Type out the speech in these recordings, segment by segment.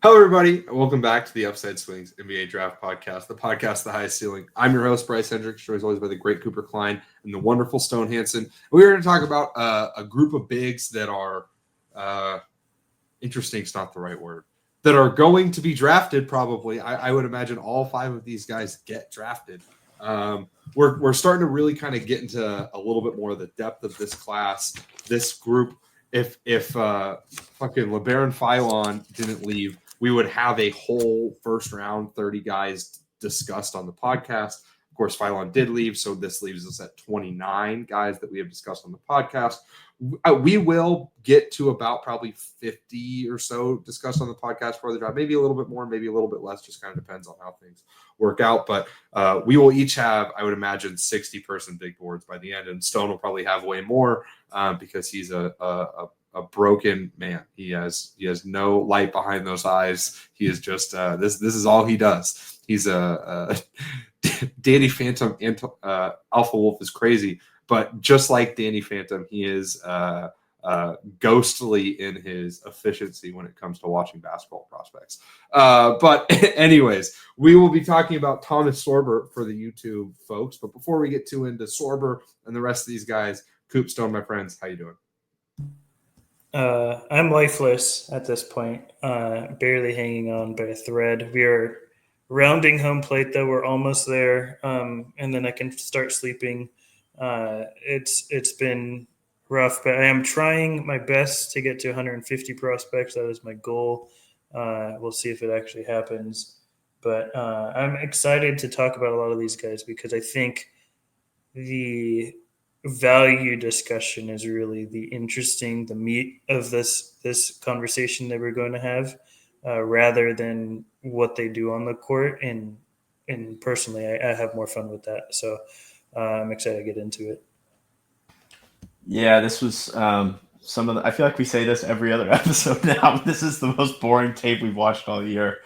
Hello, everybody. Welcome back to the Upside Swings NBA Draft Podcast, the podcast, with the highest ceiling. I'm your host, Bryce Hendricks, joined as always by the great Cooper Klein and the wonderful Stone Hansen. We're going to talk about a group of bigs that are interesting. Is not the right word. That are going to be drafted. Probably, I would imagine all five of these guys get drafted. We're starting to really kind of get into a little bit more of the depth of this class, this group. If fucking LeBaron Philon didn't leave, we would have a whole first round 30 guys discussed on the podcast. Of course, Philon did leave, so this leaves us at 29 guys that we have discussed on the podcast. We will get to about probably 50 or so discussed on the podcast for the draft. Maybe a little bit more, maybe a little bit less, just kind of depends on how things work out. But we will each have, I would imagine, 60-person big boards by the end, and Stone will probably have way more because he's a broken man. He has no light behind those eyes. He is just this is all he does. He's a Danny Phantom Alpha Wolf is crazy, but just like Danny Phantom, he is ghostly in his efficiency when it comes to watching basketball prospects. But anyways, we will be talking about Thomas Sorber for the YouTube folks. But before we get too into Sorber and the rest of these guys, Coop, Stone, my friends, how you doing? I'm lifeless at this point, barely hanging on by a thread. We are rounding home plate, though. We're almost there, and then I can start sleeping. It's been rough, but I am trying my best to get to 150 prospects. That is my goal. We'll see if it actually happens. But I'm excited to talk about a lot of these guys because I think the value discussion is really the meat of this conversation that we're going to have, rather than what they do on the court. And personally, I have more fun with that. So I'm excited to get into it. Yeah, this was some of the. I feel like we say this every other episode now. This is the most boring tape we've watched all year.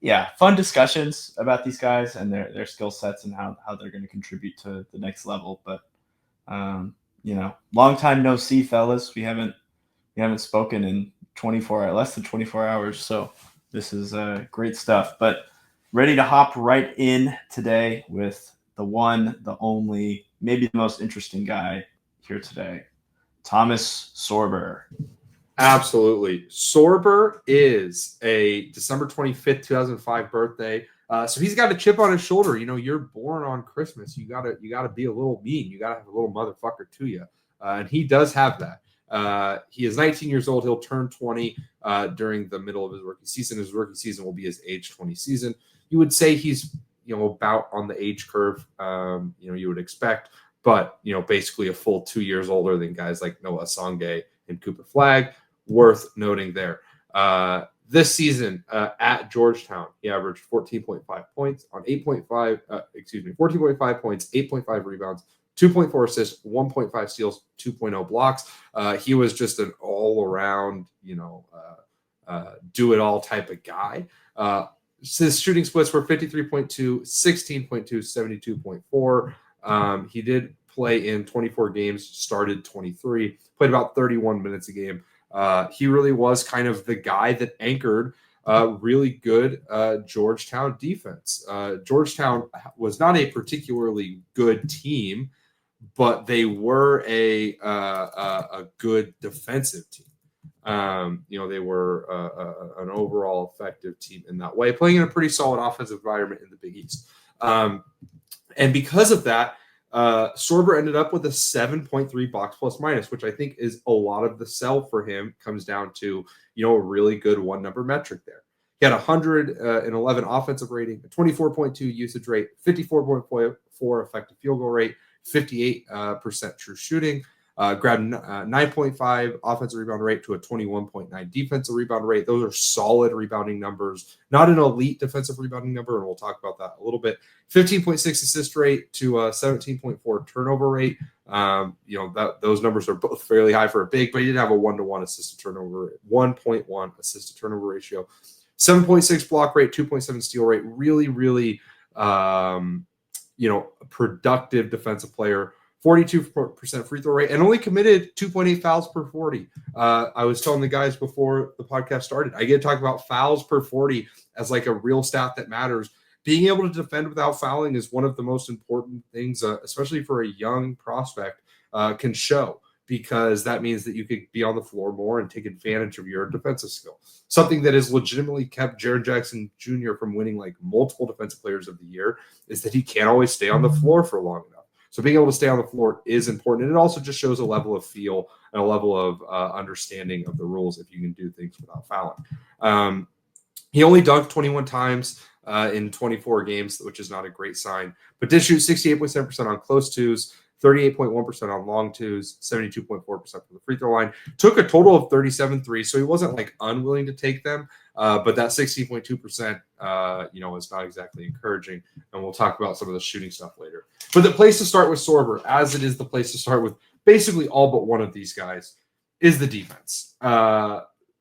Yeah, fun discussions about these guys and their skill sets and how they're going to contribute to the next level. But long time no see, fellas. We haven't spoken in less than 24 hours. So this is great stuff. But ready to hop right in today with the one, the only, maybe the most interesting guy here today, Thomas Sorber. Absolutely. Sorber is a December 25th, 2005 birthday. So he's got a chip on his shoulder. You know, you're born on Christmas. You gotta be a little mean. You gotta have a little motherfucker to you. And he does have that. He is 19 years old. He'll turn 20 during the middle of his rookie season. His rookie season will be his age 20 season. You would say he's, about on the age curve, you would expect, but, basically a full 2 years older than guys like Noah Songay and Cooper Flagg. Worth noting there. This season at Georgetown, he averaged 14.5 points on 14.5 points, 8.5 rebounds, 2.4 assists, 1.5 steals, 2.0 blocks. He was just an all-around, do-it-all type of guy. His shooting splits were 53.2, 16.2, 72.4. He did play in 24 games, started 23, played about 31 minutes a game. He really was kind of the guy that anchored really good Georgetown defense. Georgetown was not a particularly good team, but they were a good defensive team. They were an overall effective team in that way, playing in a pretty solid offensive environment in the Big East. And because of that, Sorber ended up with a 7.3 box plus minus, which I think is a lot of the sell for him. Comes down to, a really good one number metric there. He had 111 offensive rating, a 24.2 usage rate, 54.4 effective field goal rate, 58% true shooting, grabbed 9.5 offensive rebound rate to a 21.9 defensive rebound rate. Those are solid rebounding numbers, not an elite defensive rebounding number, and we'll talk about that a little bit. 15.6 assist rate to a 17.4 turnover rate. Those numbers are both fairly high for a big, but he didn't have a 1-to-1 assist to turnover, 1.1 assist to turnover ratio. 7.6 block rate, 2.7 steal rate. Really, really, productive defensive player 42% free throw rate, and only committed 2.8 fouls per 40. I was telling the guys before the podcast started, I get to talk about fouls per 40 as like a real stat that matters. Being able to defend without fouling is one of the most important things, especially for a young prospect, can show, because that means that you could be on the floor more and take advantage of your defensive skill. Something that has legitimately kept Jaren Jackson Jr. from winning like multiple defensive players of the year is that he can't always stay on the floor for long enough. So being able to stay on the floor is important. And it also just shows a level of feel and a level of understanding of the rules if you can do things without fouling. He only dunked 21 times in 24 games, which is not a great sign, but did shoot 68.7% on close twos, 38.1% on long twos, 72.4% from the free throw line. Took a total of 37 threes, so he wasn't like unwilling to take them, but that 16.2%, is not exactly encouraging, and we'll talk about some of the shooting stuff later. But the place to start with Sorber, as it is the place to start with basically all but one of these guys, is the defense.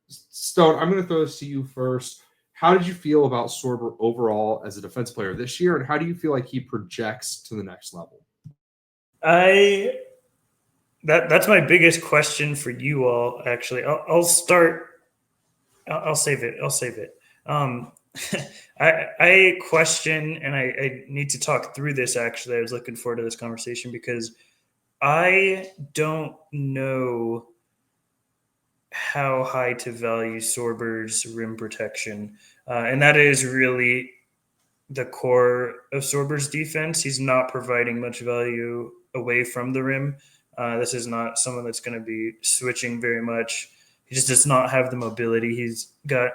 Stone, I'm going to throw this to you first. How did you feel about Sorber overall as a defense player this year, and how do you feel like he projects to the next level? That's my biggest question for you all. Actually, I'll start. I'll save it. I question, and I need to talk through this. Actually, I was looking forward to this conversation because I don't know how high to value Sorber's rim protection, and that is really the core of Sorber's defense. He's not providing much value away from the rim. This is not someone that's going to be switching very much. He just does not have the mobility. He's got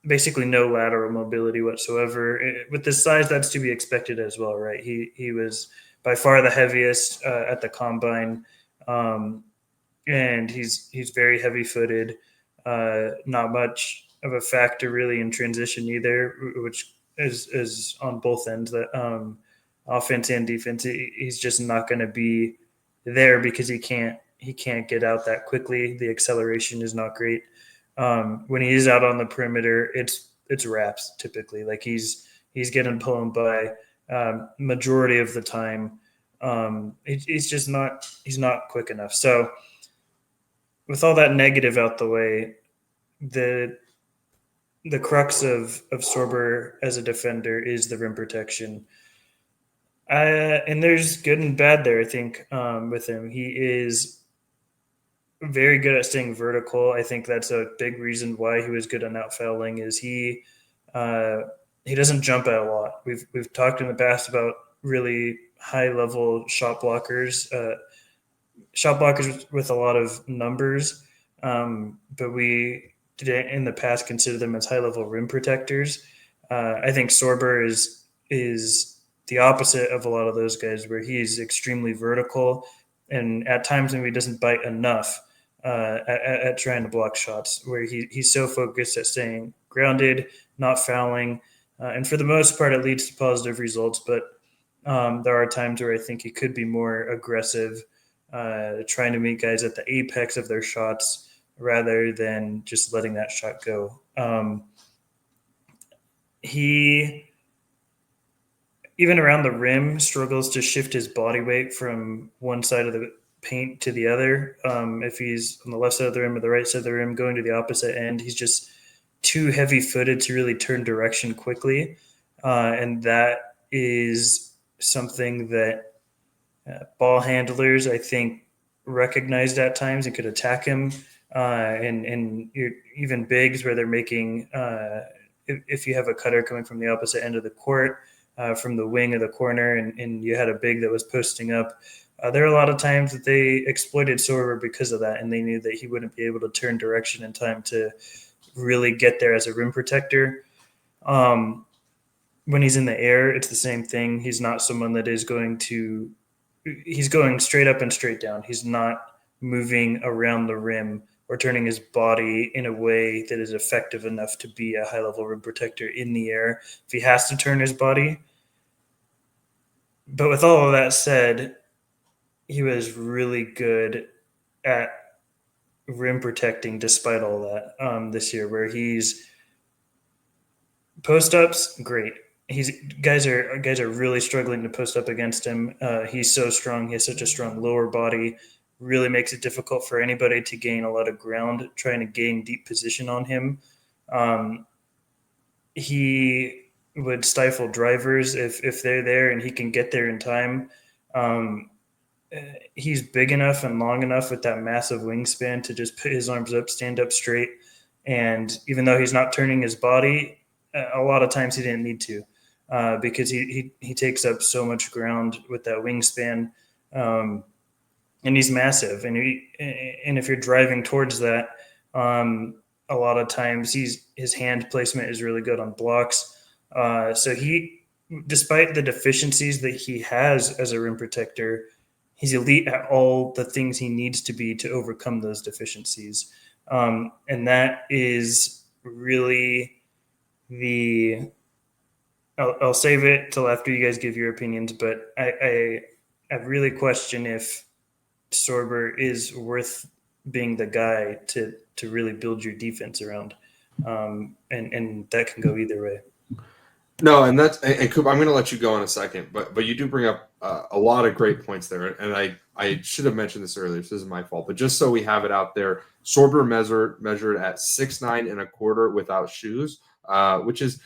basically no lateral mobility whatsoever. With this size, that's to be expected as well, right? He was by far the heaviest at the combine, and he's very heavy-footed. Not much of a factor really in transition either, which is on both ends, that offense and defense. He's just not going to be there because he can't get out that quickly. The acceleration is not great. When he is out on the perimeter, it's wraps typically. Like he's getting pulled by majority of the time. He's not quick enough. So with all that negative out the way, the crux of Sorber as a defender is the rim protection. And there's good and bad there, I think, with him. He is very good at staying vertical. I think that's a big reason why he was good at out fouling is he doesn't jump out a lot. We've talked in the past about really high level shot blockers with a lot of numbers, but we did in the past consider them as high level rim protectors. I think Sorber is the opposite of a lot of those guys, where he's extremely vertical and at times maybe doesn't bite enough at trying to block shots, where he's so focused at staying grounded, not fouling. And for the most part, it leads to positive results. But there are times where I think he could be more aggressive, trying to meet guys at the apex of their shots rather than just letting that shot go. He, even around the rim, struggles to shift his body weight from one side of the paint to the other. If he's on the left side of the rim or the right side of the rim, going to the opposite end, he's just too heavy-footed to really turn direction quickly. And that is something that ball handlers, I think, recognized at times and could attack him. And even bigs where they're making if you have a cutter coming from the opposite end of the court, from the wing of the corner, and you had a big that was posting up, there are a lot of times that they exploited Sorber because of that, and they knew that he wouldn't be able to turn direction in time to really get there as a rim protector. When he's in the air, it's the same thing. He's not someone that is he's going straight up and straight down. He's not moving around the rim or turning his body in a way that is effective enough to be a high-level rim protector in the air if he has to turn his body. But with all of that said, he was really good at rim protecting despite all that this year, where he's post-ups, great. guys are really struggling to post up against him. He's so strong. He has such a strong lower body. Really makes it difficult for anybody to gain a lot of ground trying to gain deep position on him. He would stifle drivers if they're there and he can get there in time. He's big enough and long enough with that massive wingspan to just put his arms up, stand up straight. And even though he's not turning his body, a lot of times he didn't need to, because he takes up so much ground with that wingspan. And he's massive. And if you're driving towards that, a lot of times his hand placement is really good on blocks. So despite the deficiencies that he has as a rim protector, he's elite at all the things he needs to be to overcome those deficiencies. And that is really I'll save it till after you guys give your opinions, but I really question if Sorber is worth being the guy to really build your defense around. And that can go either way. No, and Coop, I'm going to let you go in a second, but you do bring up a lot of great points there, and I should have mentioned this earlier. So this is my fault, but just so we have it out there, Sorber measured at 6'9" and a quarter without shoes, which is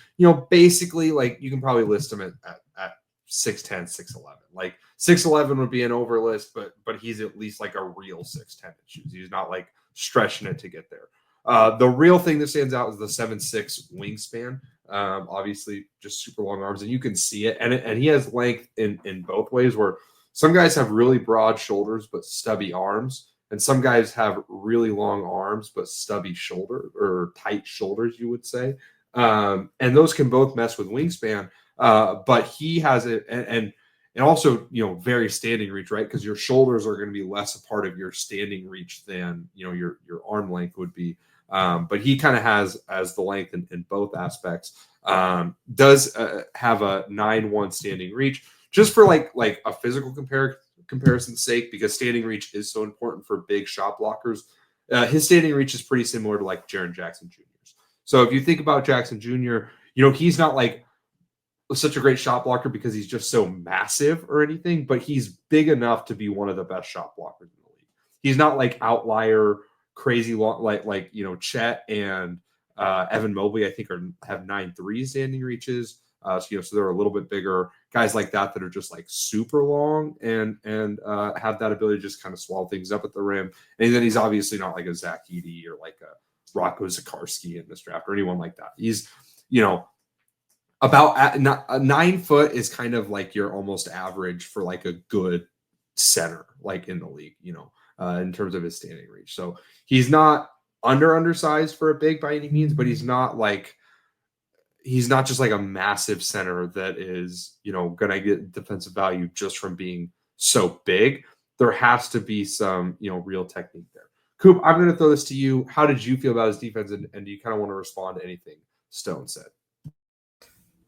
basically like you can probably list him at 6'10", 6'11". Like 6'11" would be an over list, but he's at least like a real 6'10" in shoes. He's not like stretching it to get there. The real thing that stands out is the 7'6" wingspan. Obviously just super long arms, and you can see it. And he has length in both ways, where some guys have really broad shoulders but stubby arms, and some guys have really long arms but stubby shoulder or tight shoulders, you would say. And those can both mess with wingspan. But he has it, and also very standing reach, right? Because your shoulders are going to be less a part of your standing reach than your arm length would be. But he kind of has as the length in both aspects. Does have a 9'1" standing reach, just for like a physical comparison's sake, because standing reach is so important for big shot blockers. His standing reach is pretty similar to like Jaren Jackson Jr.'s. So if you think about Jackson Jr., he's not like such a great shot blocker because he's just so massive or anything, but he's big enough to be one of the best shot blockers in the league. He's not like outlier crazy long, like Chet and Evan Mobley, I think have 9'3" standing reaches. So they're a little bit bigger guys like that are just like super long and have that ability to just kind of swallow things up at the rim. And then he's obviously not like a Zach Edey or like a Rocco Zikarsky in this draft or anyone like that. He's about 9 foot is kind of like your almost average for like a good center, like in the league, in terms of his standing reach. So he's not undersized for a big by any means, but he's not just like a massive center that is, going to get defensive value just from being so big. There has to be some, real technique there. Coop, I'm going to throw this to you. How did you feel about his defense? And do you kind of want to respond to anything Stone said?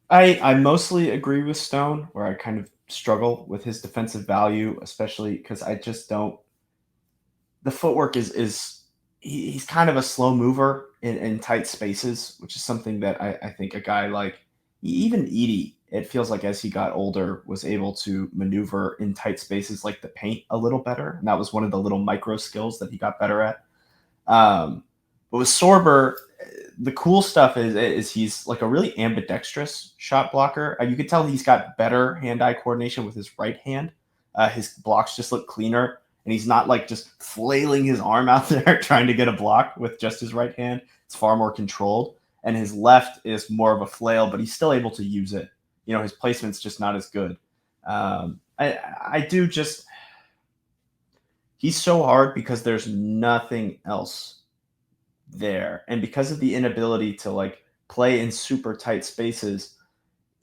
I mostly agree with Stone, where I kind of struggle with his defensive value, especially because I just don't. The footwork is he's kind of a slow mover in tight spaces, which is something that I think a guy like even Edey, it feels like as he got older, was able to maneuver in tight spaces like the paint a little better. And that was one of the little micro skills that he got better at. But with Sorber, the cool stuff is he's like a really ambidextrous shot blocker. You could tell he's got better hand-eye coordination with his right hand. His blocks just look cleaner, and he's not like just flailing his arm out there trying to get a block with just his right hand. It's far more controlled, and his left is more of a flail, but he's still able to use it. His placement's just not as good. He's so hard because there's nothing else there, and because of the inability to like play in super tight spaces,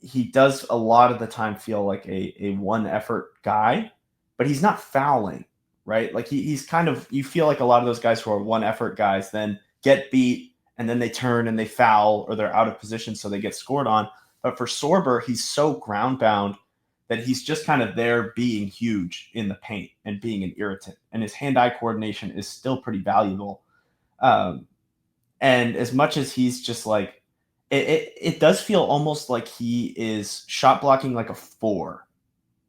he does a lot of the time feel like a one effort guy, but he's not fouling, right? Like he's kind of, you feel like a lot of those guys who are one effort guys then get beat and then they turn and they foul or they're out of position so they get scored on. But for Sorber, he's so ground bound that he's just kind of there being huge in the paint and being an irritant, and his hand-eye coordination is still pretty valuable. And as much as he's just like it does feel almost like he is shot blocking like a 4,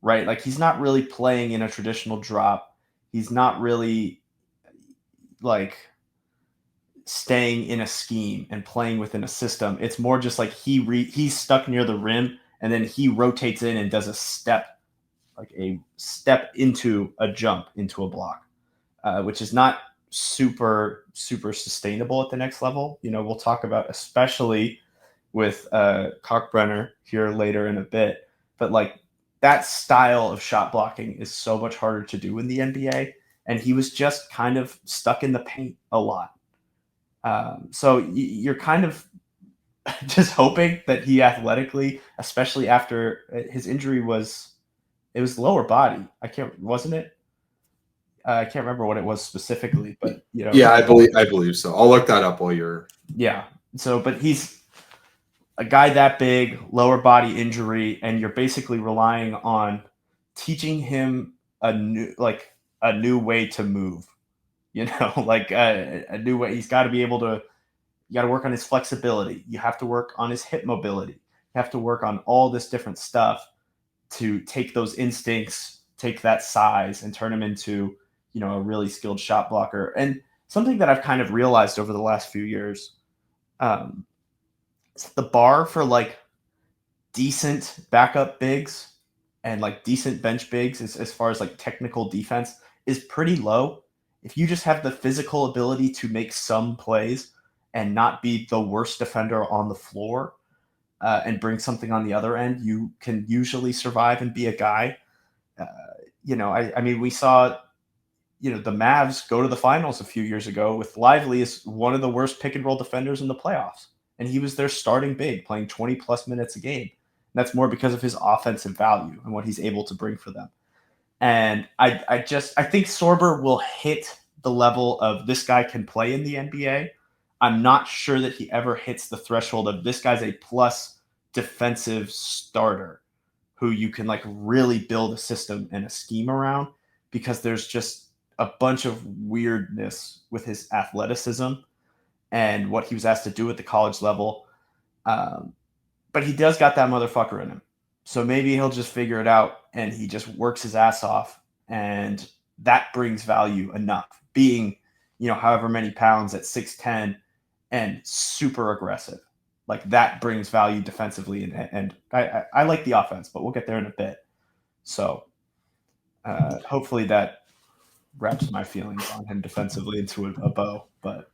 right? Like he's not really playing in a traditional drop. He's not really like staying in a scheme and playing within a system. It's more just like he's stuck near the rim and then he rotates in and does a step into a jump into a block, which is not super sustainable at the next level. We'll talk about especially with Kalkbrenner here later in a bit, but like that style of shot blocking is so much harder to do in the NBA, and he was just kind of stuck in the paint a lot. So you're kind of just hoping that he athletically, especially after his injury it was lower body. I can't remember what it was specifically, but Yeah, I believe so. I'll look that up while you're. Yeah. So, but he's a guy that big, lower body injury, and you're basically relying on teaching him a new way to move. Like a new way. He's got to be able to. You got to work on his flexibility. You have to work on his hip mobility. You have to work on all this different stuff to take those instincts, take that size, and turn him into, a really skilled shot blocker. And something that I've kind of realized over the last few years, the bar for like decent backup bigs and like decent bench bigs as far as like technical defense is pretty low. If you just have the physical ability to make some plays and not be the worst defender on the floor, and bring something on the other end, you can usually survive and be a guy. I mean, we saw, the Mavs go to the finals a few years ago with Lively as one of the worst pick and roll defenders in the playoffs. And he was their starting big, playing 20 plus minutes a game. And that's more because of his offensive value and what he's able to bring for them. And I think Sorber will hit the level of this guy can play in the NBA. I'm not sure that he ever hits the threshold of this guy's a plus defensive starter who you can like really build a system and a scheme around, because there's just a bunch of weirdness with his athleticism and what he was asked to do at the college level. But he does got that motherfucker in him. So maybe he'll just figure it out and he just works his ass off, and that brings value enough. Being, however many pounds at 6'10" and super aggressive. Like that brings value defensively, and I like the offense, but we'll get there in a bit. So hopefully that wraps my feelings on him defensively into a bow. But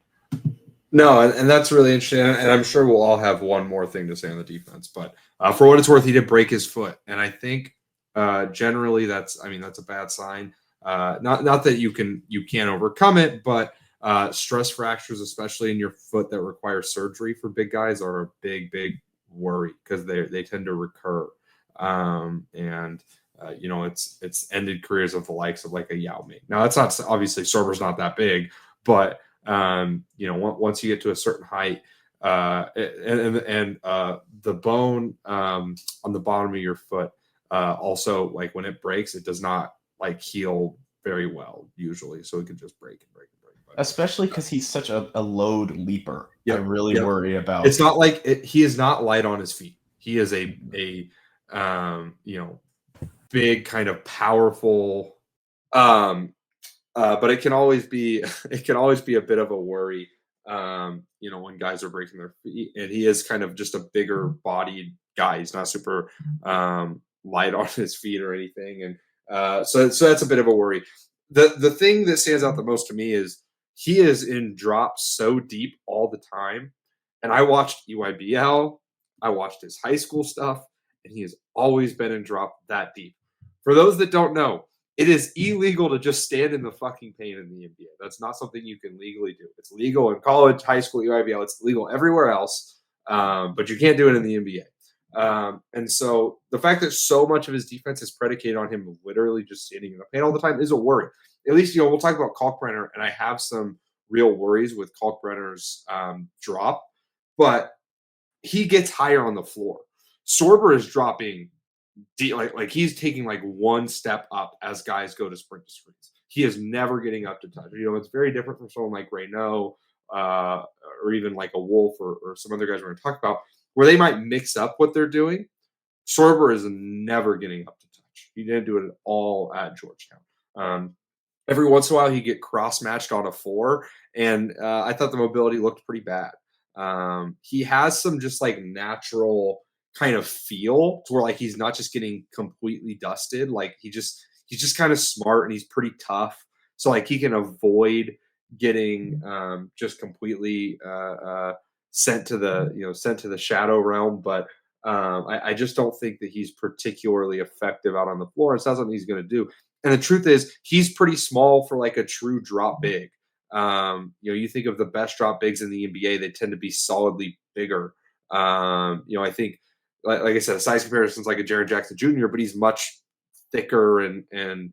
no, and that's really interesting, and I'm sure we'll all have one more thing to say on the defense. But for what it's worth, he did break his foot, and I think generally that's a bad sign. Not that you can't overcome it, but stress fractures, especially in your foot that require surgery for big guys, are a big worry because they tend to recur. It's ended careers of the likes of like a Yao Ming. Now that's not, obviously Sorber's not that big, but once you get to a certain height, and the bone on the bottom of your foot, also like when it breaks, it does not like heal very well usually, so it can just break and break and break. Especially because he's such a load leaper. Yep. I really worry about. It's not like he is not light on his feet. He is a big kind of powerful, but it can always be a bit of a worry, when guys are breaking their feet. And he is kind of just a bigger bodied guy. He's not super light on his feet or anything, and so that's a bit of a worry. The thing that stands out the most to me is he is in drops so deep all the time. And I watched EYBL, I watched his high school stuff, and he has always been in drop that deep. For those that don't know, it is illegal to just stand in the fucking paint in the NBA. That's not something you can legally do. It's legal in college, high school, EYBL. It's legal everywhere else, but you can't do it in the NBA. And so the fact that so much of his defense is predicated on him literally just standing in the paint all the time is a worry. At least, we'll talk about Kalkbrenner, and I have some real worries with Kalkbrenner's drop, but he gets higher on the floor. Sorber is dropping deep, like he's taking like one step up as guys go to sprint to screens. He is never getting up to touch. It's very different from someone like Raynaud, or even like a Wolf or some other guys we're going to talk about. where they might mix up what they're doing, Sorber is never getting up to touch. He didn't do it at all at Georgetown. Every once in a while, he'd get cross-matched on a 4, and I thought the mobility looked pretty bad. He has some just like natural kind of feel to where like he's not just getting completely dusted. Like he's just kind of smart and he's pretty tough. So like he can avoid getting just completely sent to the shadow realm. But I just don't think that he's particularly effective out on the floor. It's not something he's going to do. And the truth is, he's pretty small for like a true drop big. You think of the best drop bigs in the NBA, they tend to be solidly bigger. I think, like I said, a size comparison is like a Jaren Jackson Jr., but he's much thicker and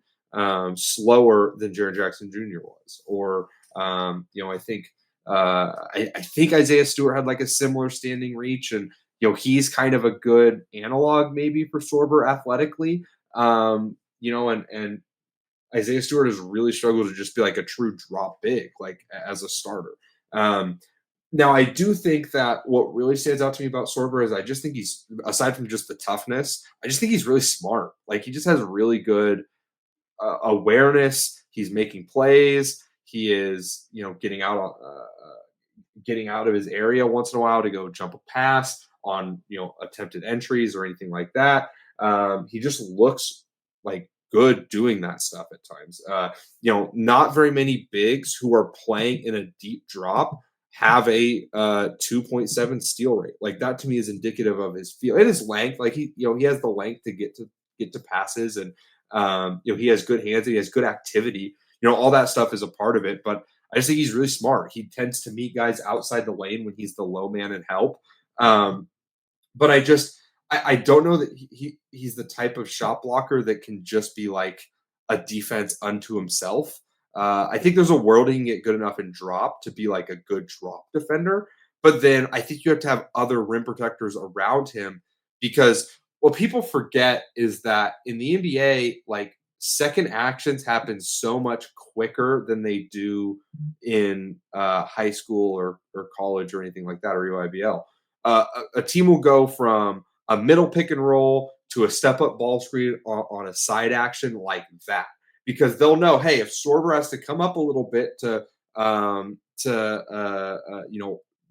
slower than Jaren Jackson Jr. was. Or, I think Isaiah Stewart had like a similar standing reach, and he's kind of a good analog maybe for Sorber athletically. And Isaiah Stewart has really struggled to just be like a true drop big, like as a starter. Now, I do think that what really stands out to me about Sorber is I just think he's, aside from just the toughness, I just think he's really smart. Like he just has really good awareness. He's making plays. He is, getting out of his area once in a while to go jump a pass on, attempted entries or anything like that. He just looks like good doing that stuff at times. Not very many bigs who are playing in a deep drop have a 2.7 steal rate. Like that to me is indicative of his feel and his length. Like he has the length to get to passes, and he has good hands, and he has good activity. All that stuff is a part of it. But I just think he's really smart. He tends to meet guys outside the lane when he's the low man and help. But I don't know that he's the type of shot blocker that can just be like a defense unto himself. I think there's a world he can get good enough in drop to be like a good drop defender. But then I think you have to have other rim protectors around him, because what people forget is that in the NBA, like second actions happen so much quicker than they do in high school or college or anything like that, or EYBL. A team will go from a middle pick and roll to a step up ball screen on a side action like that, because they'll know, hey, if Sorber has to come up a little bit to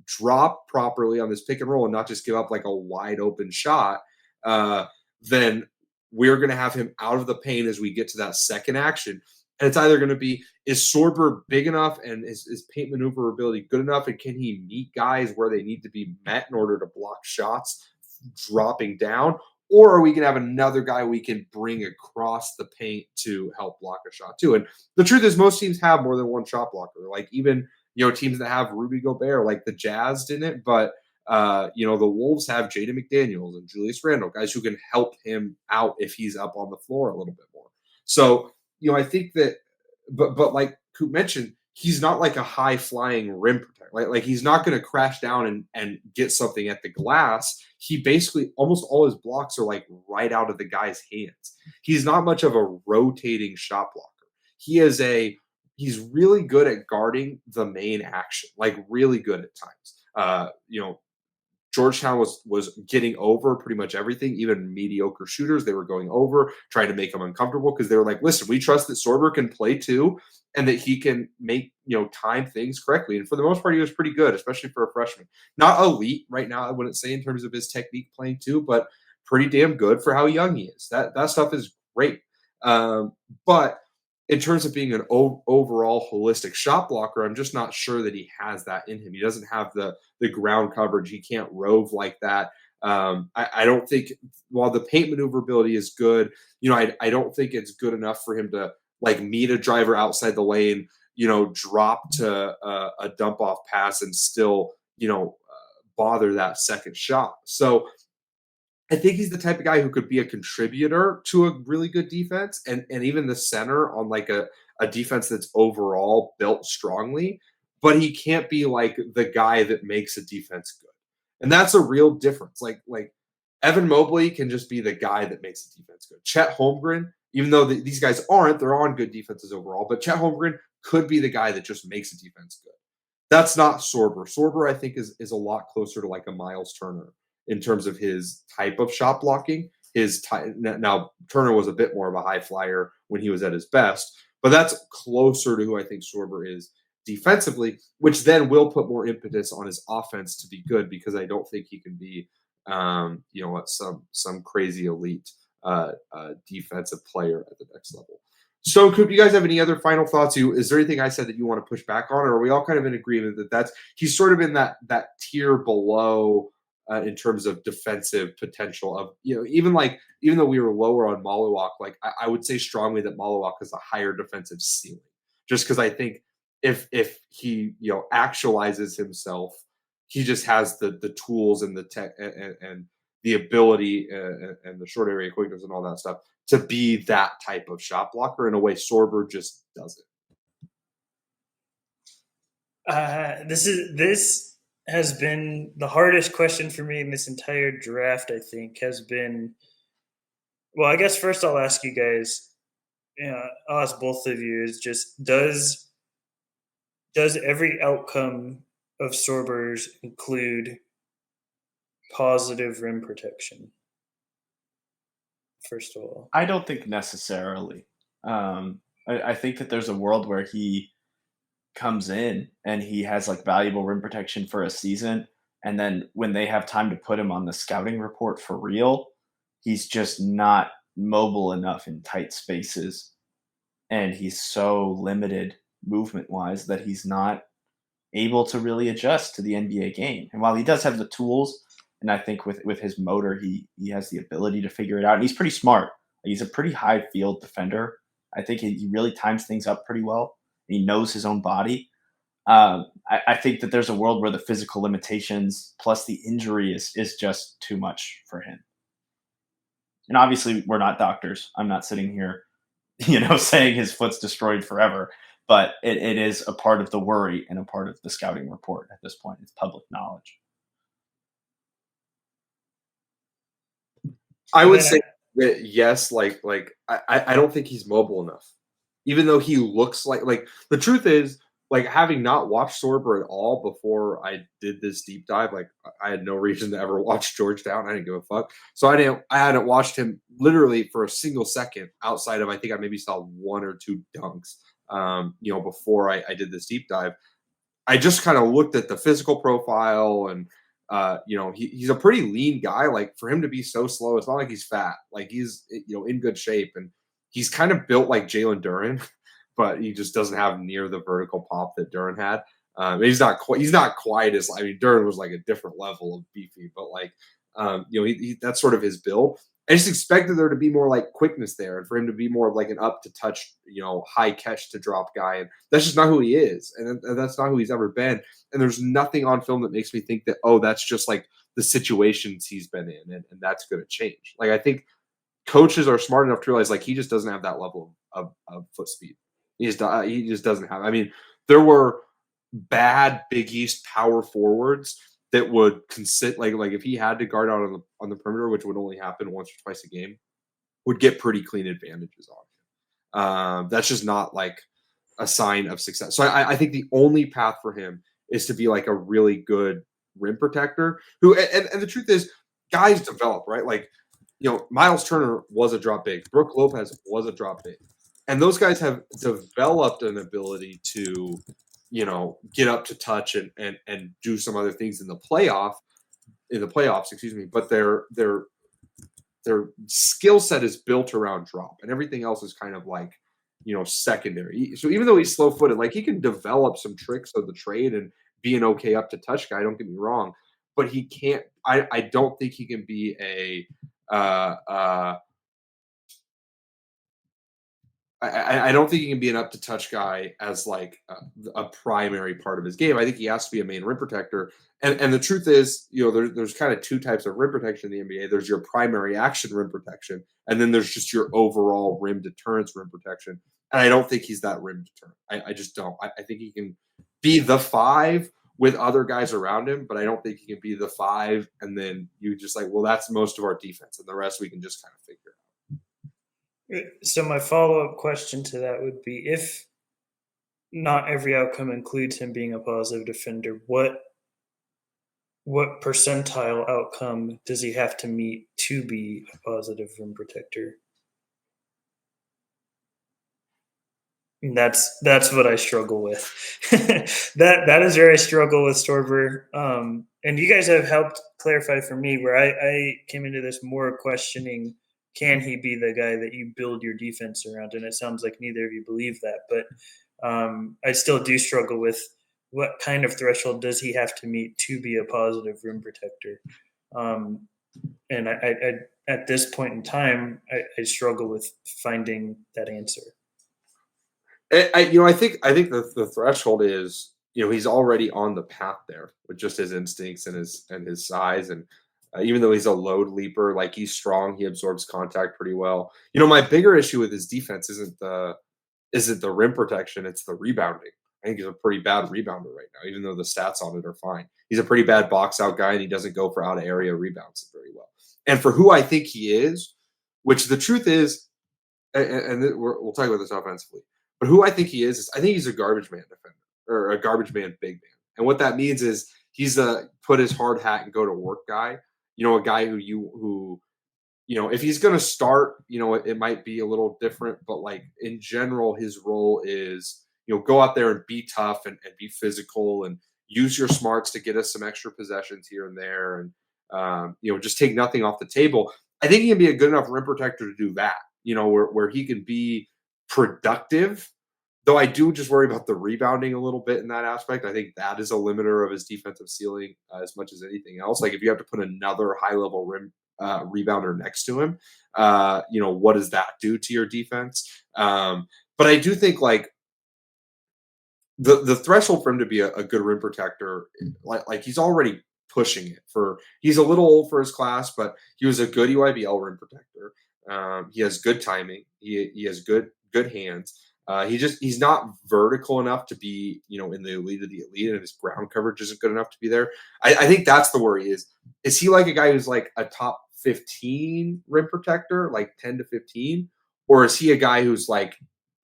drop properly on this pick and roll and not just give up like a wide open shot, then we're going to have him out of the paint as we get to that second action. And it's either going to be, is Sorber big enough and is paint maneuverability good enough, and can he meet guys where they need to be met in order to block shots dropping down? Or are we going to have another guy we can bring across the paint to help block a shot too? And the truth is, most teams have more than one shot blocker. Like even, teams that have Rudy Gobert, like the Jazz didn't, but the Wolves have Jaden McDaniels and Julius Randle, guys who can help him out if he's up on the floor a little bit more. So, I think that, but like Coop mentioned, he's not like a high flying rim protector. Like he's not going to crash down and get something at the glass. He basically, almost all his blocks are like right out of the guy's hands. He's not much of a rotating shot blocker. He's really good at guarding the main action, like really good at times. Georgetown was getting over pretty much everything, even mediocre shooters. They were going over, trying to make them uncomfortable, because they were like, listen, we trust that Sorber can play too, and that he can make, time things correctly. And for the most part, he was pretty good, especially for a freshman. Not elite right now, I wouldn't say, in terms of his technique playing too, but pretty damn good for how young he is. That stuff is great. But in terms of being an overall holistic shot blocker, I'm just not sure that he has that in him. He doesn't have the ground coverage. He can't rove like that. I don't think, while the paint maneuverability is good, I don't think it's good enough for him to like meet a driver outside the lane, drop to a dump off pass and still, bother that second shot. So I think he's the type of guy who could be a contributor to a really good defense, and even the center on like a defense that's overall built strongly, but he can't be like the guy that makes a defense good. And that's a real difference. Like Evan Mobley can just be the guy that makes a defense good. Chet Holmgren, even though these guys aren't, they're on good defenses overall, but Chet Holmgren could be the guy that just makes a defense good. That's not Sorber. Sorber, I think, is a lot closer to like a Miles Turner in terms of his type of shot blocking. Now Turner was a bit more of a high flyer when he was at his best, but that's closer to who I think Sorber is defensively, which then will put more impetus on his offense to be good, because I don't think he can be, some crazy elite defensive player at the next level. So, Coop, you guys have any other final thoughts? Is there anything I said that you want to push back on, or are we all kind of in agreement that he's sort of in that tier below in terms of defensive potential of, even though we were lower on Malawak, like I would say strongly that Malawak has a higher defensive ceiling, just because I think if he actualizes himself, he just has the tools and the tech and the ability and the short area quickness and all that stuff to be that type of shot blocker in a way Sorber just doesn't. This has been the hardest question for me in this entire draft, I think, has been, well, I guess first I'll ask you guys, I'll ask both of you, is just, does every outcome of Sorber's include positive rim protection? First of all, I don't think necessarily. I think that there's a world where he comes in and he has like valuable rim protection for a season, and then when they have time to put him on the scouting report for real, he's just not mobile enough in tight spaces, and he's so limited movement wise that he's not able to really adjust to the NBA game. And while he does have the tools, and I think with his motor, he has the ability to figure it out, and he's pretty smart. He's a pretty high field defender. I think he really times things up pretty well. He knows his own body. I think that there's a world where the physical limitations plus the injury is just too much for him. And obviously, we're not doctors. I'm not sitting here, saying his foot's destroyed forever. But it is a part of the worry and a part of the scouting report at this point. It's public knowledge. I would say that yes, I don't think he's mobile enough. Even though he looks like the truth is, like, having not watched Sorber at all before I did this deep dive, like I had no reason to ever watch Georgetown. I didn't give a fuck. So I hadn't watched him literally for a single second outside of, I think I maybe saw one or two dunks, before I did this deep dive. I just kind of looked at the physical profile and, he's a pretty lean guy. Like, for him to be so slow, it's not like he's fat. Like, he's, in good shape, and he's kind of built like Jalen Duren, but he just doesn't have near the vertical pop that Duren had. He's not quite as, Duren was like a different level of beefy, but that's sort of his build. I just expected there to be more like quickness there, and for him to be more of like an up to touch, high catch to drop guy. And that's just not who he is. And that's not who he's ever been. And there's nothing on film that makes me think that, oh, that's just like the situations he's been in, and that's going to change. Like, I think coaches are smart enough to realize, like, he just doesn't have that level of foot speed. He just doesn't have. There were bad Big East power forwards that would consider, like if he had to guard out on the perimeter, which would only happen once or twice a game, would get pretty clean advantages on him. That's just not like a sign of success. So I think the only path for him is to be like a really good rim protector who, and the truth is, guys develop, right? Like, Miles Turner was a drop big. Brook Lopez was a drop big. And those guys have developed an ability to, get up to touch and do some other things in the playoffs, but their skill set is built around drop, and everything else is kind of like, secondary. So even though he's slow footed, like, he can develop some tricks of the trade and be an okay up to touch guy. Don't get me wrong, but he can't. I don't think he can be I don't think he can be an up to touch guy as like a primary part of his game. I think he has to be a main rim protector. And the truth is, there's kind of two types of rim protection in the NBA. There's your primary action rim protection, and then there's just your overall rim deterrence rim protection. And I don't think he's that rim deterrent. I just don't. I think he can be the 5 with other guys around him, but I don't think he can be the 5 and then you just like, well, that's most of our defense, and the rest we can just kind of figure out. So my follow-up question to that would be, if not every outcome includes him being a positive defender, what what percentile outcome does he have to meet to be a positive rim protector? And that's what I struggle with. that is where I struggle with Sorber. And you guys have helped clarify for me where I came into this more questioning, can he be the guy that you build your defense around? And it sounds like neither of you believe that, but I still do struggle with what kind of threshold does he have to meet to be a positive rim protector. And I at this point in time, I struggle with finding that answer. I think the threshold is, he's already on the path there with just his instincts and his size, and even though he's a load leaper, like he's strong, he absorbs contact pretty well. My bigger issue with his defense isn't the rim protection, it's the rebounding. I think he's a pretty bad rebounder right now, even though the stats on it are fine. He's a pretty bad box out guy, and he doesn't go for out of area rebounds very well. And for who I think he is, which the truth is, and we'll talk about this offensively, but who I think he is I think he's a garbage man defender or a garbage man big man. And what that means is he's a put his hard hat and go to work guy. A guy who if he's going to start, it might be a little different, but like in general, his role is, go out there and be tough and be physical and use your smarts to get us some extra possessions here and there. And, just take nothing off the table. I think he can be a good enough rim protector to do that, where he can be productive, though I do just worry about the rebounding a little bit in that aspect. I think that is a limiter of his defensive ceiling as much as anything else. Like if you have to put another high level rim rebounder next to him, what does that do to your defense? But I do think like the threshold for him to be a good rim protector, like he's already pushing it he's a little old for his class, but he was a good EYBL rim protector. He has good timing. He has good hands. He's not vertical enough to be, in the elite of the elite, and his ground coverage isn't good enough to be there. I think that's the worry is he like a guy who's like a top 15 rim protector, like 10 to 15, or is he a guy who's like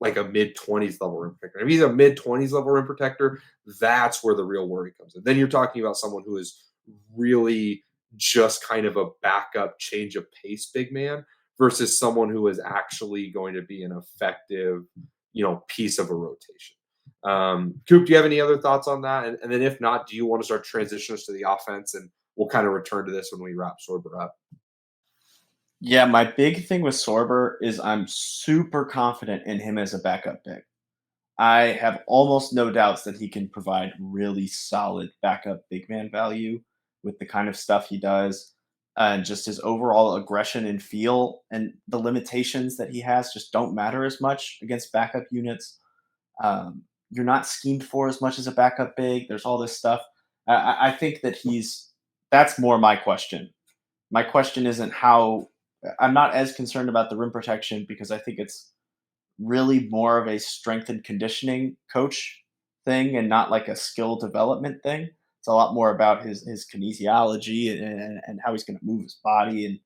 a mid-20s level rim protector? If he's a mid-20s level rim protector, that's where the real worry comes in. Then you're talking about someone who is really just kind of a backup change of pace big man versus someone who is actually going to be an effective, piece of a rotation. Coop, do you have any other thoughts on that? And then if not, do you want to start transitioning us to the offense? And we'll kind of return to this when we wrap Sorber up. Yeah, my big thing with Sorber is I'm super confident in him as a backup big. I have almost no doubts that he can provide really solid backup big man value with the kind of stuff he does, and just his overall aggression and feel, and the limitations that he has just don't matter as much against backup units. You're not schemed for as much as a backup big. There's all this stuff. I think that that's more my question. My question isn't how. I'm not as concerned about the rim protection because I think it's really more of a strength and conditioning coach thing and not like a skill development thing. It's a lot more about his kinesiology and how he's going to move his body, and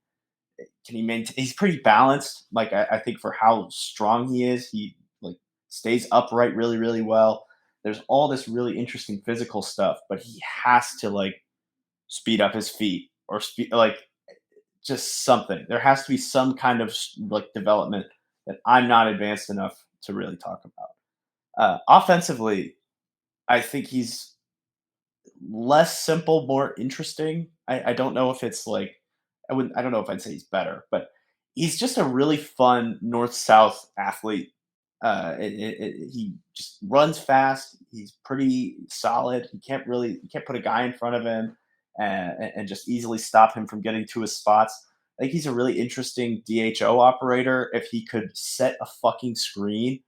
can he maintain. He's pretty balanced. Like I think for how strong he is, he like stays upright really, really well. There's all this really interesting physical stuff, but he has to like speed up his feet or just something. There has to be some kind of like development that I'm not advanced enough to really talk about. Offensively, I think he's less simple, more interesting. I don't know if it's like I don't know if I'd say he's better, but he's just a really fun north-south athlete. He just runs fast. He's pretty solid. You can't put a guy in front of him and just easily stop him from getting to his spots. I think he's a really interesting DHO operator if he could set a fucking screen.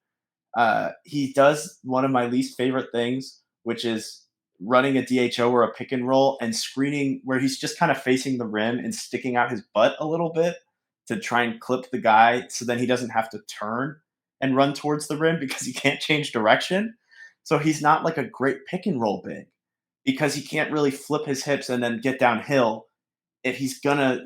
He does one of my least favorite things, which is running a DHO or a pick and roll and screening where he's just kind of facing the rim and sticking out his butt a little bit to try and clip the guy so then he doesn't have to turn and run towards the rim because he can't change direction. So he's not like a great pick and roll big because he can't really flip his hips and then get downhill. If he's going to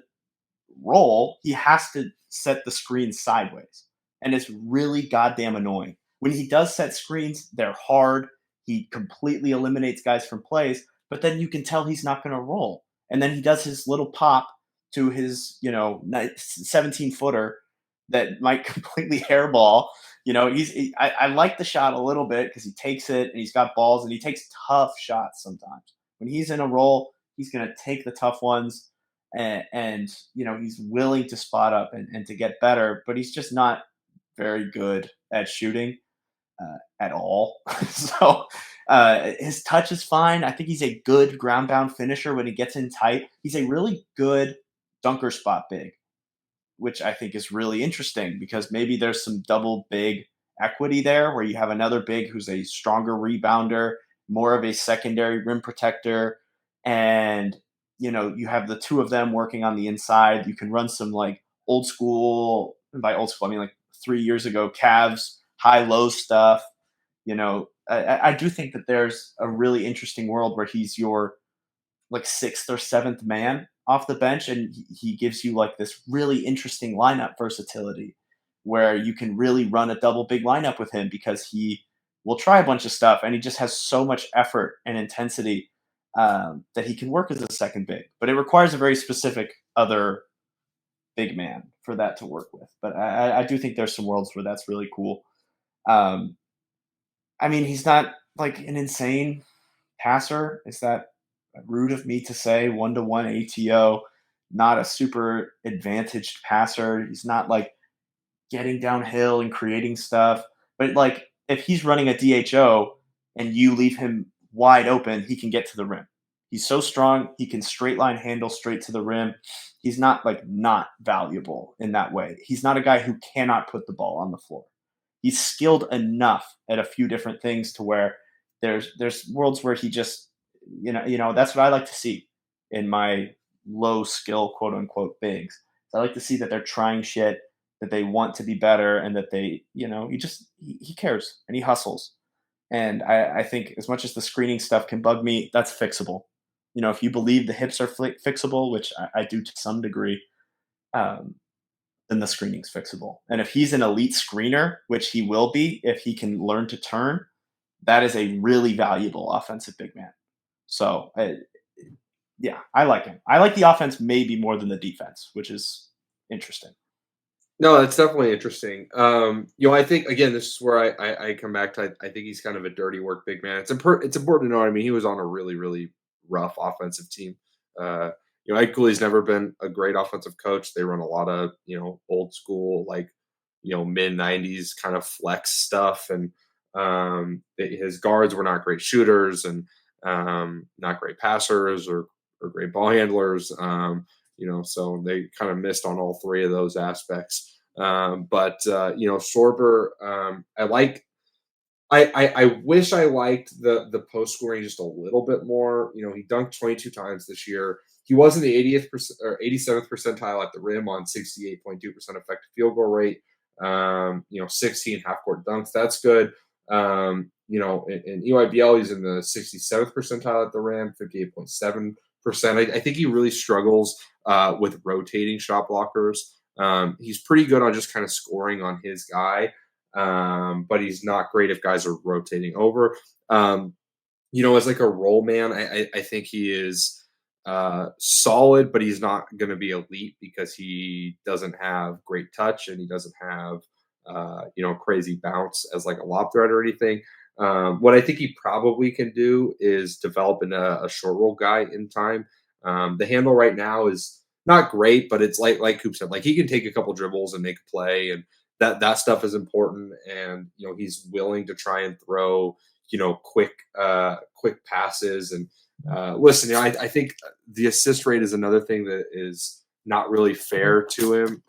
roll, he has to set the screen sideways. And it's really goddamn annoying. When he does set screens, they're hard. He completely eliminates guys from plays, but then you can tell he's not going to roll. And then he does his little pop to his, 17-footer that might completely hairball. I like the shot a little bit because he takes it and he's got balls and he takes tough shots sometimes. When he's in a roll, he's going to take the tough ones and he's willing to spot up and to get better, but he's just not very good at shooting at all. So his touch is fine. I think he's a good ground bound finisher when he gets in tight. He's a really good dunker spot big, which I think is really interesting because maybe there's some double big equity there where you have another big who's a stronger rebounder, more of a secondary rim protector, and you have the two of them working on the inside. You can run some like old school, and by old school I mean like 3 years ago Cavs high-low stuff. I do think that there's a really interesting world where he's your like sixth or seventh man off the bench, and he gives you like this really interesting lineup versatility where you can really run a double big lineup with him because he will try a bunch of stuff and he just has so much effort and intensity that he can work as a second big. But it requires a very specific other big man for that to work with. But I do think there's some worlds where that's really cool. He's not like an insane passer. Is that rude of me to say? 1-to-1 ATO, not a super advantaged passer. He's not like getting downhill and creating stuff. But like if he's running a DHO and you leave him wide open, he can get to the rim. He's so strong. He can straight line handle straight to the rim. He's not not valuable in that way. He's not a guy who cannot put the ball on the floor. He's skilled enough at a few different things to where there's worlds where he just, that's what I like to see in my low skill, quote unquote, bigs. So I like to see that they're trying shit, that they want to be better, and that they, he cares and he hustles. And I think as much as the screening stuff can bug me, that's fixable. If you believe the hips are fixable, which I do to some degree, then the screening's fixable. And if he's an elite screener, which he will be if he can learn to turn, that is a really valuable offensive big man. So, yeah, I like him. I like the offense maybe more than the defense, which is interesting. No, that's definitely interesting. I think again, this is where I come back to. I think he's kind of a dirty work big man. It's important to know. I mean, he was on a really really rough offensive team. Ed Cooley's never been a great offensive coach. They run a lot of old school mid '90s kind of flex stuff, and his guards were not great shooters and not great passers or great ball handlers. So they kind of missed on all three of those aspects. But Sorber, I wish I liked the post scoring just a little bit more. He dunked 22 times this year. He was in the 80th or 87th percentile at the rim on 68.2% effective field goal rate. 16 half court dunks. That's good. In EYBL, he's in the 67th percentile at the rim, 58.7%. I think he really struggles with rotating shot blockers. He's pretty good on just kind of scoring on his guy, but he's not great if guys are rotating over. As like a roll man, I think he is solid, but he's not going to be elite because he doesn't have great touch and he doesn't have crazy bounce as like a lob threat or anything. What I think he probably can do is develop in a short roll guy in time. The handle right now is not great, but it's like Coop said, like he can take a couple dribbles and make a play, and that stuff is important. And he's willing to try and throw quick passes. And listen, I think the assist rate is another thing that is not really fair to him.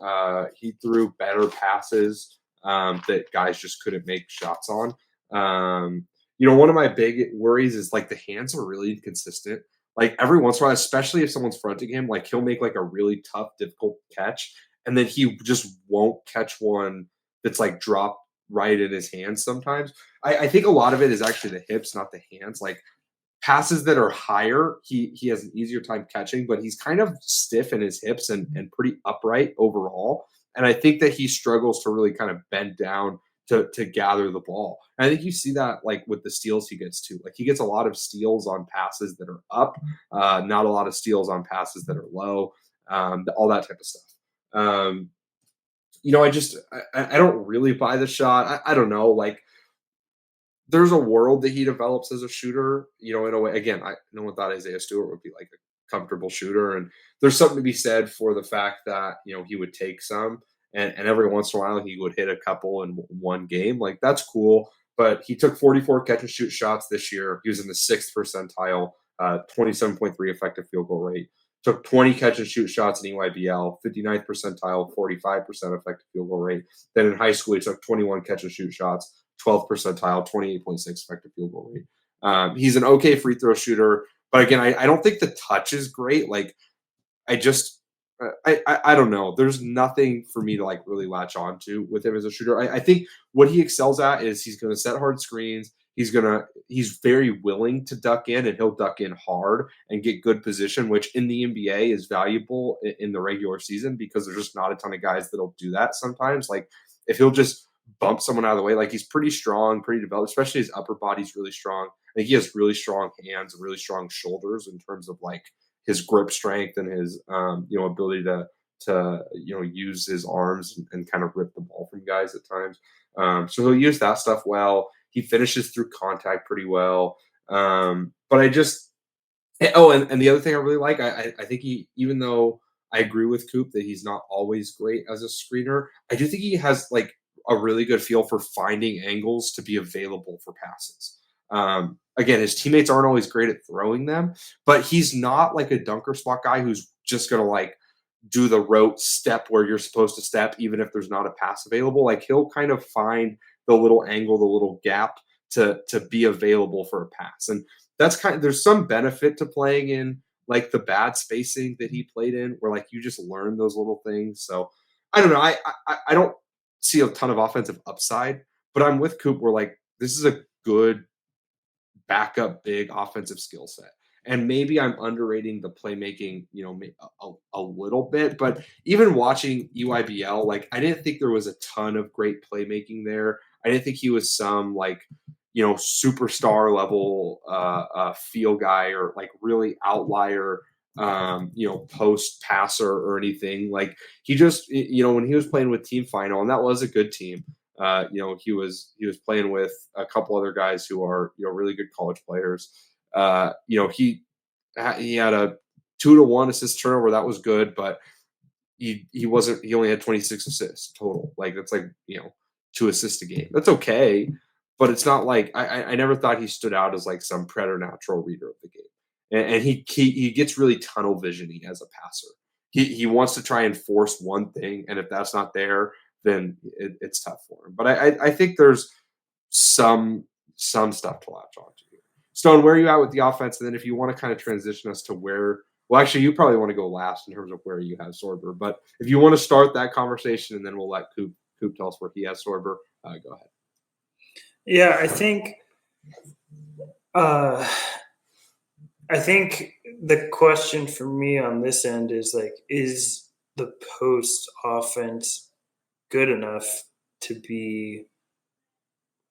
He threw better passes that guys just couldn't make shots on. One of my big worries is like the hands are really inconsistent. Like every once in a while, especially if someone's fronting him, like he'll make like a really tough, difficult catch, and then he just won't catch one that's like dropped right in his hands sometimes. I think a lot of it is actually the hips, not the hands. Like passes that are higher, he has an easier time catching, but he's kind of stiff in his hips and pretty upright overall. And I think that he struggles to really kind of bend down to gather the ball. And I think you see that like with the steals he gets too. Like he gets a lot of steals on passes that are up, not a lot of steals on passes that are low, all that type of stuff. I don't really buy the shot. I don't know. Like there's a world that he develops as a shooter, in a way. Again, no one thought Isaiah Stewart would be like a comfortable shooter. And there's something to be said for the fact that, he would take some and every once in a while he would hit a couple in one game. Like that's cool. But he took 44 catch and shoot shots this year. He was in the 6th percentile, 27.3 effective field goal rate. Took 20 catch and shoot shots in EYBL, 59th percentile, 45% effective field goal rate. Then in high school, he took 21 catch and shoot shots, 12th percentile, 28.6 effective field goal rate. He's an okay free throw shooter. But again, I don't think the touch is great. Like I don't know. There's nothing for me to like really latch on to with him as a shooter. I think what he excels at is he's going to set hard screens. He's very willing to duck in, and he'll duck in hard and get good position, which in the NBA is valuable in the regular season because there's just not a ton of guys that'll do that sometimes. Like if he'll just bump someone out of the way, like he's pretty strong, pretty developed, especially his upper body's really strong. I think he has really strong hands and really strong shoulders in terms of like his grip strength and his ability to use his arms and kind of rip the ball from guys at times. So he'll use that stuff well. He finishes through contact pretty well. But I just and the other thing I really like, I think even though I agree with Coop that he's not always great as a screener, I do think he has like a really good feel for finding angles to be available for passes. Again, his teammates aren't always great at throwing them, but he's not like a dunker spot guy who's just going to like do the rote step where you're supposed to step, even if there's not a pass available. Like he'll kind of find the little angle, the little gap to be available for a pass. And that's there's some benefit to playing in like the bad spacing that he played in where like you just learn those little things. So I don't know. I don't see a ton of offensive upside, but I'm with Coop where like this is a good backup big offensive skill set. And maybe I'm underrating the playmaking, a little bit. But even watching EYBL, like I didn't think there was a ton of great playmaking there. I didn't think he was some like, superstar level field guy or like really outlier, post passer or anything. Like he just, when he was playing with Team Final, and that was a good team. He was playing with a couple other guys who are really good college players. He had a 2-to-1 assist turnover that was good, but he only had 26 assists total. Like that's like 2 assists a game. That's okay, but it's not like I never thought he stood out as like some preternatural reader of the game. And he gets really tunnel vision-y as a passer. He wants to try and force one thing, and if that's not there, then it's tough for him. But I think there's some stuff to latch on to. Stone, where are you at with the offense? And then if you want to kind of transition us to where – well, actually, you probably want to go last in terms of where you have Sorber. But if you want to start that conversation, and then we'll let Coop tell us where he has Sorber, go ahead. Yeah, I think the question for me on this end is like, is the post offense good enough to be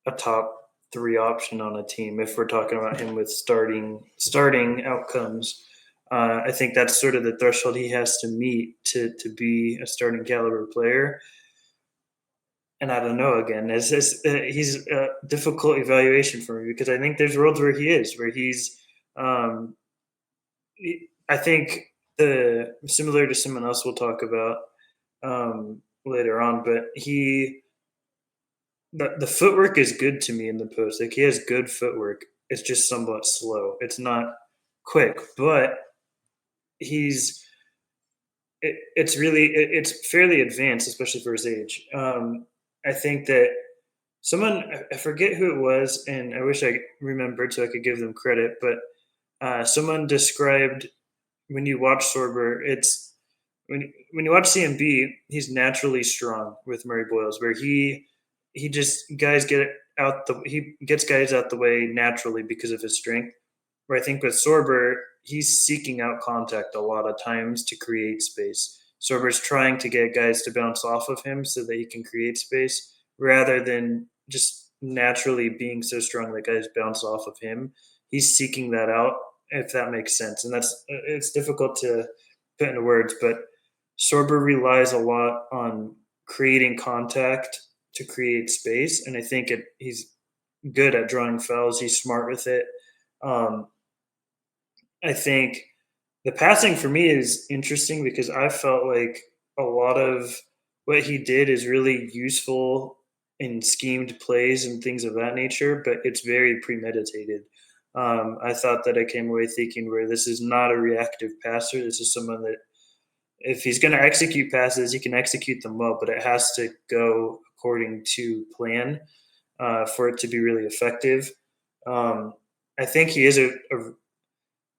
a top 3 option on a team if we're talking about him with starting outcomes? I think that's sort of the threshold he has to meet to be a starting caliber player. And I don't know, again, he's a difficult evaluation for me because I think there's worlds where he is, where he's I think similar to someone else we'll talk about later on, but the footwork is good to me in the post. Like he has good footwork. It's just somewhat slow. It's not quick, but it's fairly advanced, especially for his age. I think that I forget who it was, and I wish I remembered so I could give them credit, but someone described when you watch Sorber, when you watch CMB, he's naturally strong with Murray Boyles, where he gets guys out the way naturally because of his strength. Where I think with Sorber, he's seeking out contact a lot of times to create space. Sorber's trying to get guys to bounce off of him so that he can create space, rather than just naturally being so strong that guys bounce off of him. He's seeking that out, if that makes sense. And it's difficult to put into words, but Sorber relies a lot on creating contact to create space, and I think he's good at drawing fouls. He's smart with it. I think the passing for me is interesting because I felt like a lot of what he did is really useful in schemed plays and things of that nature, but it's very premeditated. I thought that I came away thinking where this is not a reactive passer. This is someone that if he's going to execute passes, he can execute them well, but it has to go according to plan for it to be really effective. I think he is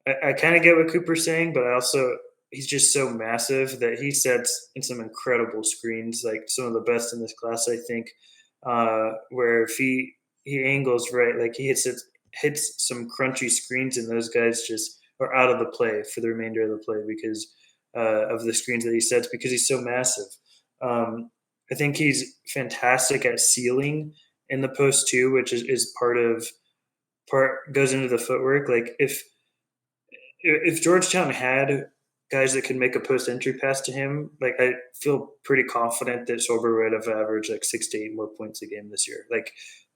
I kind of get what Cooper's saying, but he's just so massive that he sets in some incredible screens, like some of the best in this class, I think, where if he angles right, like he hits some crunchy screens, and those guys just are out of the play for the remainder of the play because of the screens that he sets because he's so massive. I think he's fantastic at sealing in the post too, which is part goes into the footwork. Like if Georgetown had guys that could make a post entry pass to him, like I feel pretty confident that Sorber would have averaged like 6 to 8 more points a game this year. Like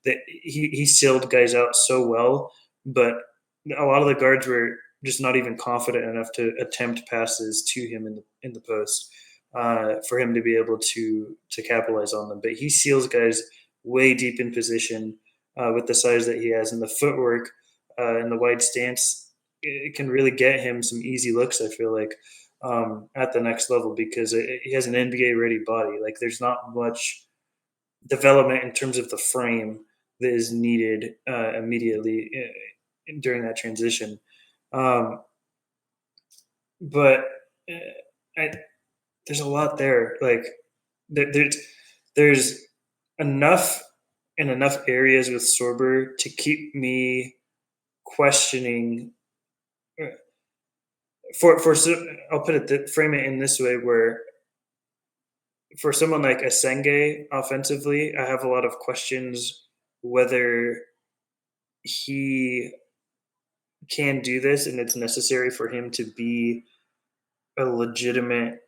that he sealed guys out so well, but a lot of the guards were just not even confident enough to attempt passes to him in the post for him to be able to capitalize on them. But he seals guys way deep in position with the size that he has, and the footwork and the wide stance. It can really get him some easy looks, I feel like, at the next level because he has an NBA-ready body. Like, there's not much development in terms of the frame that is needed immediately during that transition. But there's a lot there. Like, there's enough in enough areas with Sorber to keep me questioning I'll frame it in this way where for someone like Asenge offensively, I have a lot of questions whether he can do this and it's necessary for him to be a legitimate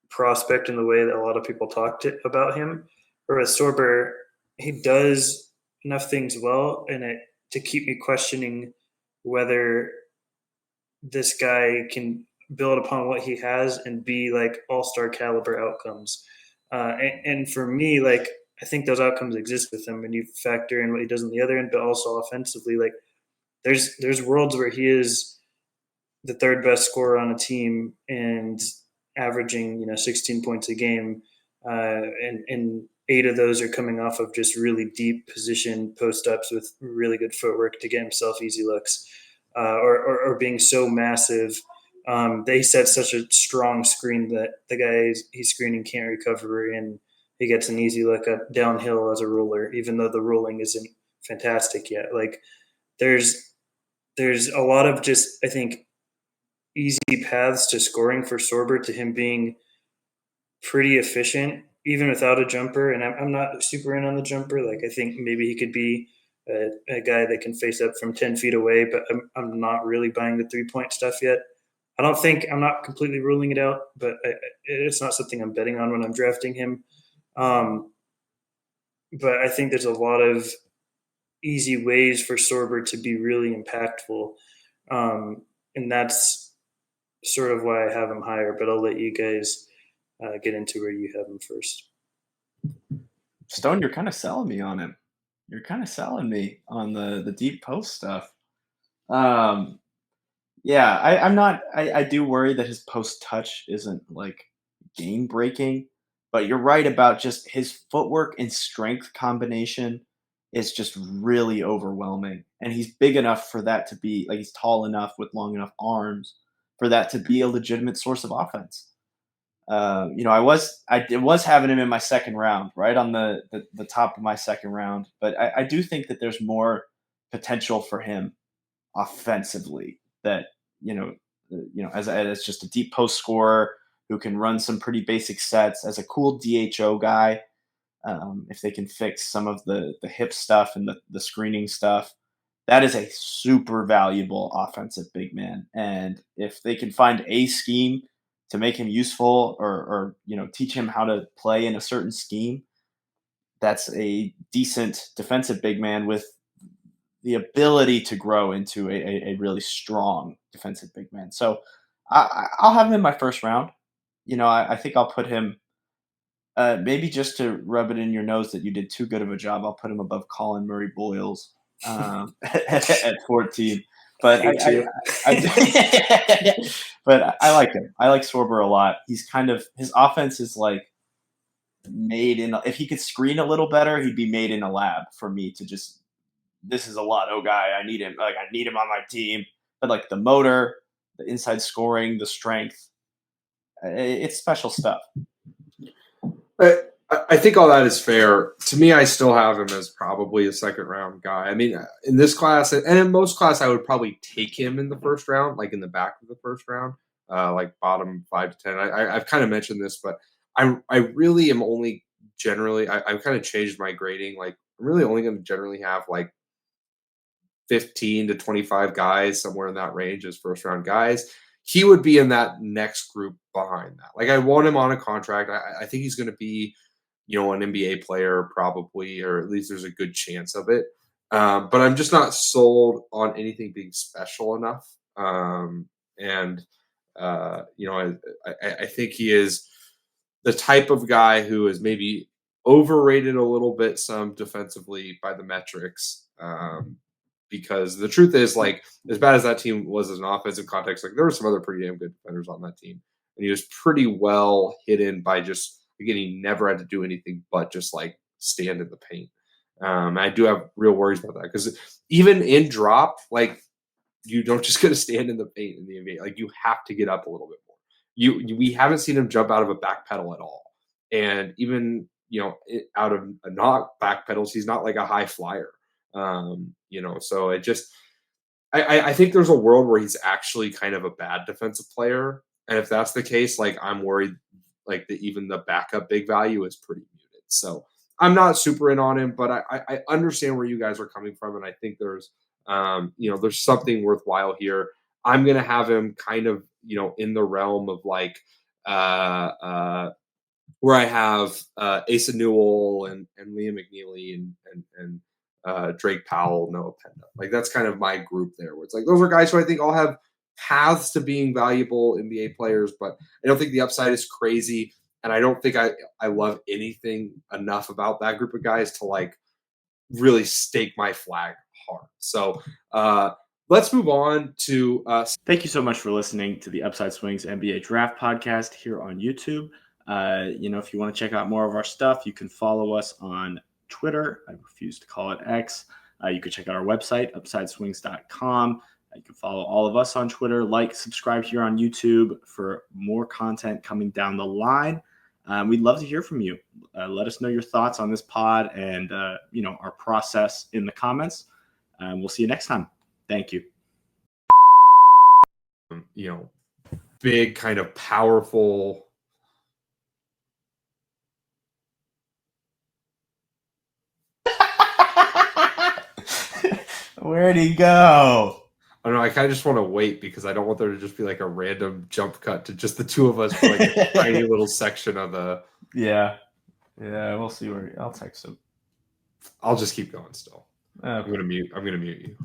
prospect in the way that a lot of people talked about him. Whereas Sorber, he does enough things well to keep me questioning whether this guy can build upon what he has and be like all-star caliber outcomes. And for me, like, I think those outcomes exist with him when you factor in what he does on the other end, but also offensively, like there's worlds where he is the third best scorer on a team and averaging, 16 points a game. And 8 of those are coming off of just really deep position post-ups with really good footwork to get himself easy looks. Or being so massive, they set such a strong screen that the guy he's screening can't recover, and he gets an easy look up downhill as a roller, even though the rolling isn't fantastic yet. Like there's a lot of just, I think, easy paths to scoring for Sorber to him being pretty efficient, even without a jumper. And I'm not super in on the jumper. Like I think maybe he could be a guy that can face up from 10 feet away, but I'm not really buying the 3-point stuff yet. I'm not completely ruling it out, but it's not something I'm betting on when I'm drafting him. But I think there's a lot of easy ways for Sorber to be really impactful. And that's sort of why I have him higher, but I'll let you guys get into where you have him first. Stone, you're kind of selling me on him. You're kind of selling me on the deep post stuff. Yeah, I'm not. I do worry that his post touch isn't like game breaking, but you're right about just his footwork and strength combination is just really overwhelming. And he's big enough for that to be like, he's tall enough with long enough arms for that to be a legitimate source of offense. I was having him in my second round, right on the top of my second round, but I do think that there's more potential for him offensively. That as just a deep post scorer who can run some pretty basic sets, as a cool DHO guy. if they can fix some of the hip stuff and the screening stuff, that is a super valuable offensive big man. And if they can find a scheme to make him useful or teach him how to play in a certain scheme, that's a decent defensive big man with the ability to grow into a really strong defensive big man. So I'll have him in my first round. I think I'll put him maybe just to rub it in your nose that you did too good of a job. I'll put him above Colin Murray Boyles at 14. But but I like him. I like Sorber a lot. He's his offense is like made in. If he could screen a little better, he'd be made in a lab for me to just. This is a lotto guy. I need him. I need him on my team. But like the motor, the inside scoring, the strength, it's special stuff. I think all that is fair. To me, I still have him as probably a second round guy. I mean, in this class and in most class, I would probably take him in the first round, like in the back of the first round, like bottom 5 to 10. I've kind of mentioned this, but I really am only generally. I've kind of changed my grading. Like I'm really only going to generally have like 15 to 25 guys somewhere in that range as first round guys. He would be in that next group behind that. Like I want him on a contract. I think he's going to be, an NBA player probably, or at least there's a good chance of it. But I'm just not sold on anything being special enough. I think he is the type of guy who is maybe overrated a little bit some defensively by the metrics. Because the truth is, like, as bad as that team was as an offensive context, like there were some other pretty damn good defenders on that team. And he was pretty well hidden by just, again, he never had to do anything but just like stand in the paint. I do have real worries about that because even in drop, like you don't just get to stand in the paint in the NBA. Like you have to get up a little bit more. We haven't seen him jump out of a back pedal at all. And even, out of a not back pedals, he's not like a high flyer. So it just, I think there's a world where he's actually kind of a bad defensive player. And if that's the case, like I'm worried like even the backup big value is pretty muted. So I'm not super in on him, but I understand where you guys are coming from. And I think there's, there's something worthwhile here. I'm going to have him kind of, in the realm of like, where I have Asa Newell and Liam McNeely and Drake Powell, Noah Penda. Like that's kind of my group there. Where it's like those are guys who I think all have paths to being valuable NBA players, but I don't think the upside is crazy, and I don't think I love anything enough about that group of guys to like really stake my flag hard. So let's move on to. Thank you so much for listening to the Upside Swings NBA Draft Podcast here on YouTube. If you want to check out more of our stuff, you can follow us on Twitter. I refuse to call it X. You can check out our website, upsideswings.com. You can follow all of us on Twitter, subscribe here on YouTube for more content coming down the line. We'd love to hear from you. Let us know your thoughts on this pod and, our process in the comments. We'll see you next time. Thank you. Big kind of powerful. Where'd he go? I don't know. I kind of just want to wait because I don't want there to just be like a random jump cut to just the two of us for like a tiny little section of the. Yeah. We'll see where I'll text him. I'll just keep going still. Okay. I'm gonna mute you.